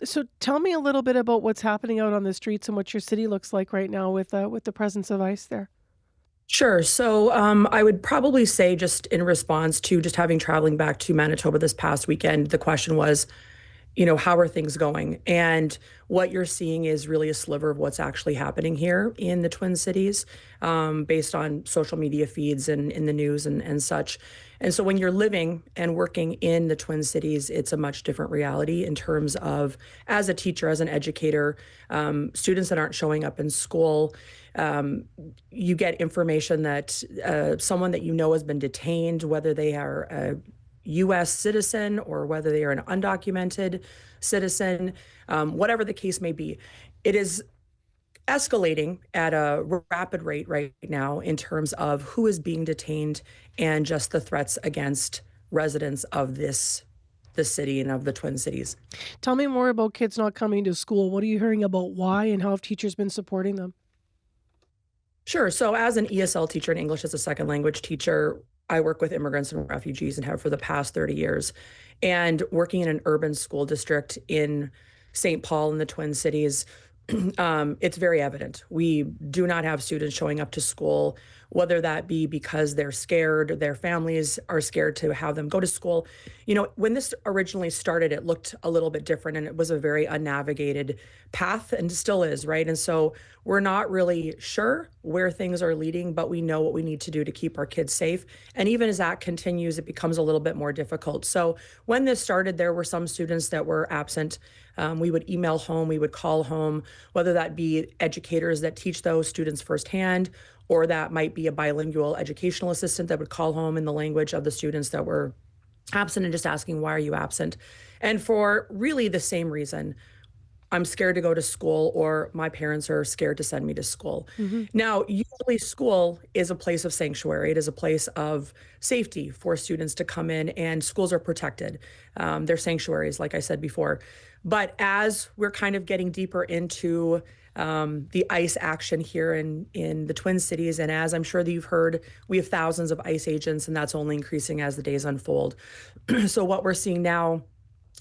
So tell me a little bit about what's happening out on the streets and what your city looks like right now with the presence of ICE there. Sure. So I would probably say, just in response to just having traveling back to Manitoba this past weekend, the question was, how are things going? And what you're seeing is really a sliver of what's actually happening here in the Twin Cities, based on social media feeds and in the news and such. And so when you're living and working in the Twin Cities, it's a much different reality in terms of, as a teacher, as an educator, students that aren't showing up in school. Um, you get information that someone that you know has been detained, whether they are a US citizen or whether they are an undocumented citizen, whatever the case may be. It is escalating at a rapid rate right now in terms of who is being detained and just the threats against residents of the city and of the Twin Cities. Tell me more about kids not coming to school. What are you hearing about why and how have teachers been supporting them? Sure. So, as an ESL teacher and English as a second language teacher, I work with immigrants and refugees and have for the past 30 years. And working in an urban school district in St. Paul in the Twin Cities, it's very evident. We do not have students showing up to school, whether that be because they're scared, their families are scared to have them go to school. When this originally started, it looked a little bit different and it was a very unnavigated path and still is, right? And so we're not really sure where things are leading, but we know what we need to do to keep our kids safe. And even as that continues, it becomes a little bit more difficult. So when this started, there were some students that were absent. We would email home, we would call home, whether that be educators that teach those students firsthand, or that might be a bilingual educational assistant that would call home in the language of the students that were absent and just asking, why are you absent? And for really the same reason, I'm scared to go to school, or my parents are scared to send me to school. Mhm. Now, usually school is a place of sanctuary. It is a place of safety for students to come in, and schools are protected. They're sanctuaries, like I said before. But as we're kind of getting deeper into the ICE action here in the Twin Cities, and as I'm sure that you've heard, we have thousands of ICE agents, and that's only increasing as the days unfold. So what we're seeing now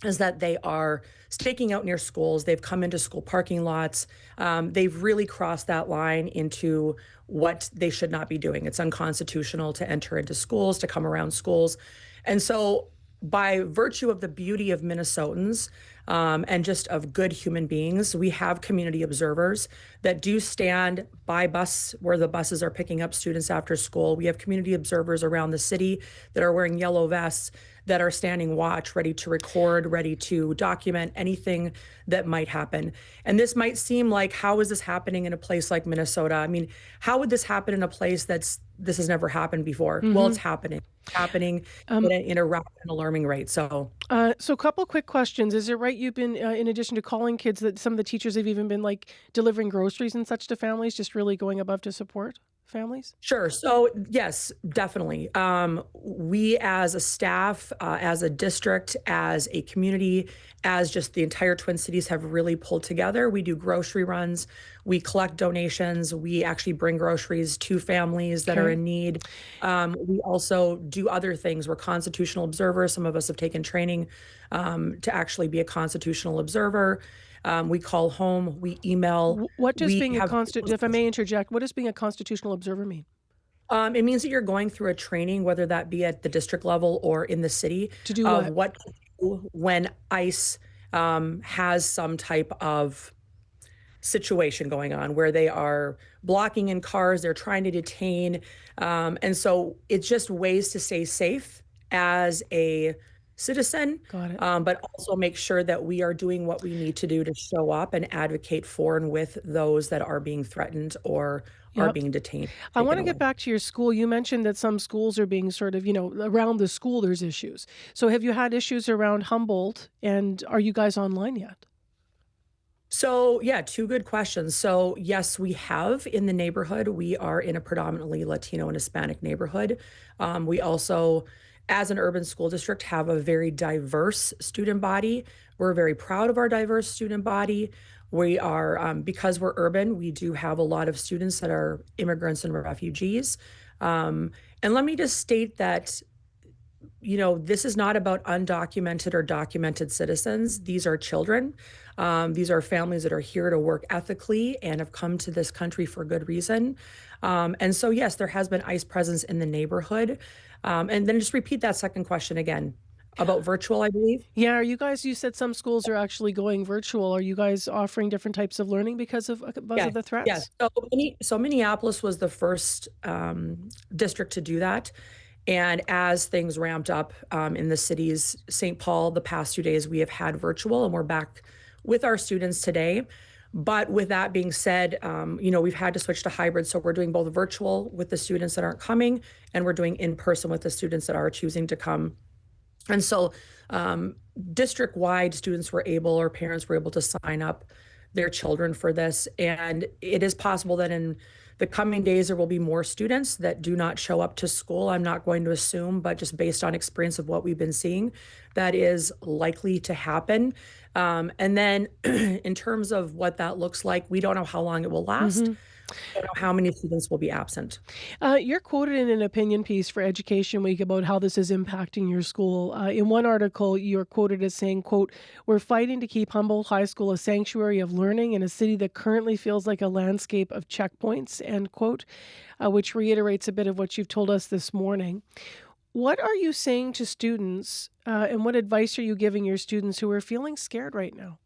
is that they are staking out near schools. They've come into school parking lots. They've really crossed that line into what they should not be doing. It's unconstitutional to enter into schools, to come around schools. And so, by virtue of the beauty of Minnesotans, and just of good human beings, we have community observers that do stand by bus where the buses are picking up students after school. We have community observers around the city that are wearing yellow vests, that are standing watch, ready to record, ready to document anything that might happen. And this might seem like, how is this happening in a place like Minnesota? I mean, how would this happen in a place this has never happened before? Well, it's Mhm. happening. Happening Um, in a rapid and alarming rate. So, so a couple quick questions. Is it right you've been, in addition to calling kids, that some of the teachers have even been like delivering groceries and such to families, just really going above to support families? sure. So, yes, definitely. We as a staff, as a district, as a community, as just the entire Twin Cities have really pulled together. We do grocery runs, we collect donations, we actually bring groceries to families that are Okay. in need. We also do other things. We're constitutional observers. Some of us have taken training to actually be a constitutional observer. We call home, we email, What does we being a have. if I may interject, what does being a constitutional observer mean? It means that you're going through a training, whether that be at the district level or in the city, To do of what? what to do when ICE has some type of situation going on where they are blocking in cars, they're trying to detain. And so it's just ways to stay safe as a citizen, Got it. but also make sure that we are doing what we need to do to show up and advocate for and with those that are being threatened or are Yep. being detained, I taken wanna get away. back to your school. You mentioned that some schools are being sort of, around the school there's issues. So have you had issues around Humboldt, and are you guys online yet? So, yeah, two good questions. So, yes, we have in the neighborhood. We are in a predominantly Latino and Hispanic neighborhood. We also, as an urban school district, have a very diverse student body. We're very proud of our diverse student body. We are, because we're urban, we do have a lot of students that are immigrants and refugees. And let me just state that this is not about undocumented or documented citizens. These are children. These are families that are here to work ethically and have come to this country for good reason. And so, yes, there has been ICE presence in the neighborhood. And then just repeat that second question again about virtual, I believe. Yeah, you said some schools are actually going virtual. Are you guys offering different types of learning because Yeah, of the yes. threats? So Minneapolis was the first district to do that. And as things ramped up in the cities, St. Paul, the past 2 days, we have had virtual, and we're back with our students today. But with that being said, we've had to switch to hybrid. So we're doing both virtual with the students that aren't coming, and we're doing in person with the students that are choosing to come. And so, district-wide, students were able, or parents were able to sign up their children for this. And it is possible that in the coming days, there will be more students that do not show up to school. I'm not going to assume, but just based on experience of what we've been seeing, that is likely to happen. And then in terms of what that looks like, we don't know how long it will last. Mhm. We don't know how many students will be absent. You're quoted in an opinion piece for Education Week about how this is impacting your school. In one article, you're quoted as saying, quote, "We're fighting to keep Humboldt High School a sanctuary of learning in a city that currently feels like a landscape of checkpoints," end quote, which reiterates a bit of what you've told us this morning. What are you saying to students, and what advice are you giving your students who are feeling scared right now?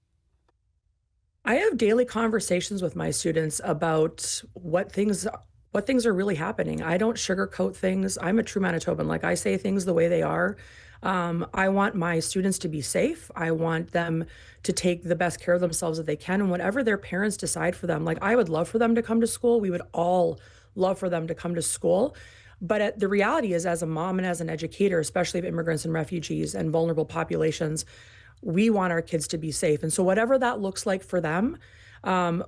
I have daily conversations with my students about what things are really happening. I don't sugarcoat things. I'm a true Manitoban. Like, I say things the way they are. I want my students to be safe. I want them to take the best care of themselves that they can, and whatever their parents decide for them. Like, I would love for them to come to school. We would all love for them to come to school. But the reality is, as a mom and as an educator, especially of immigrants and refugees and vulnerable populations, we want our kids to be safe. And so whatever that looks like for them,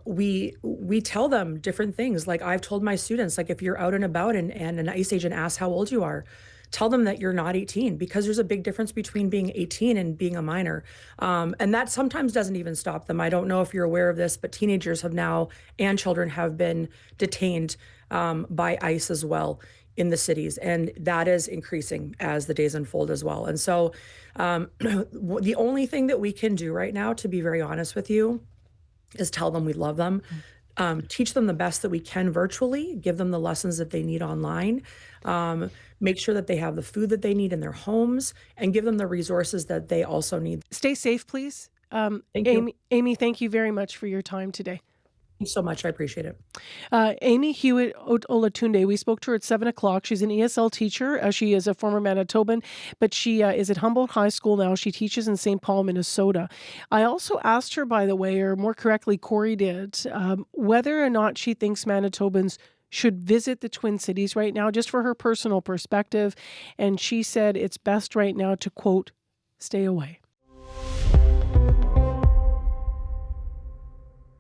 we tell them different things. Like, I've told my students, like, if you're out and about and an ICE agent asks how old you are, tell them that you're not 18, because there's a big difference between being 18 and being a minor. And that sometimes doesn't even stop them. I don't know if you're aware of this, but teenagers have now, and children have been detained by ICE as well in the cities, and that is increasing as the days unfold as well. And so, the only thing that we can do right now, to be very honest with you, is tell them we love them, teach them the best that we can virtually, give them the lessons that they need online, make sure that they have the food that they need in their homes, and give them the resources that they also need. Stay safe, please. Thank you. Amy, thank you very much for your time today. Thanks so much. I appreciate it. Amy Hewett-Olatunde, we spoke to her at 7 o'clock. She's an ESL teacher. She is a former Manitoban, but she is at Humboldt High School now. She teaches in St. Paul, Minnesota. I also asked her, by the way, or more correctly, Corey did, whether or not she thinks Manitobans should visit the Twin Cities right now, just for her personal perspective. And she said it's best right now to, quote, "stay away."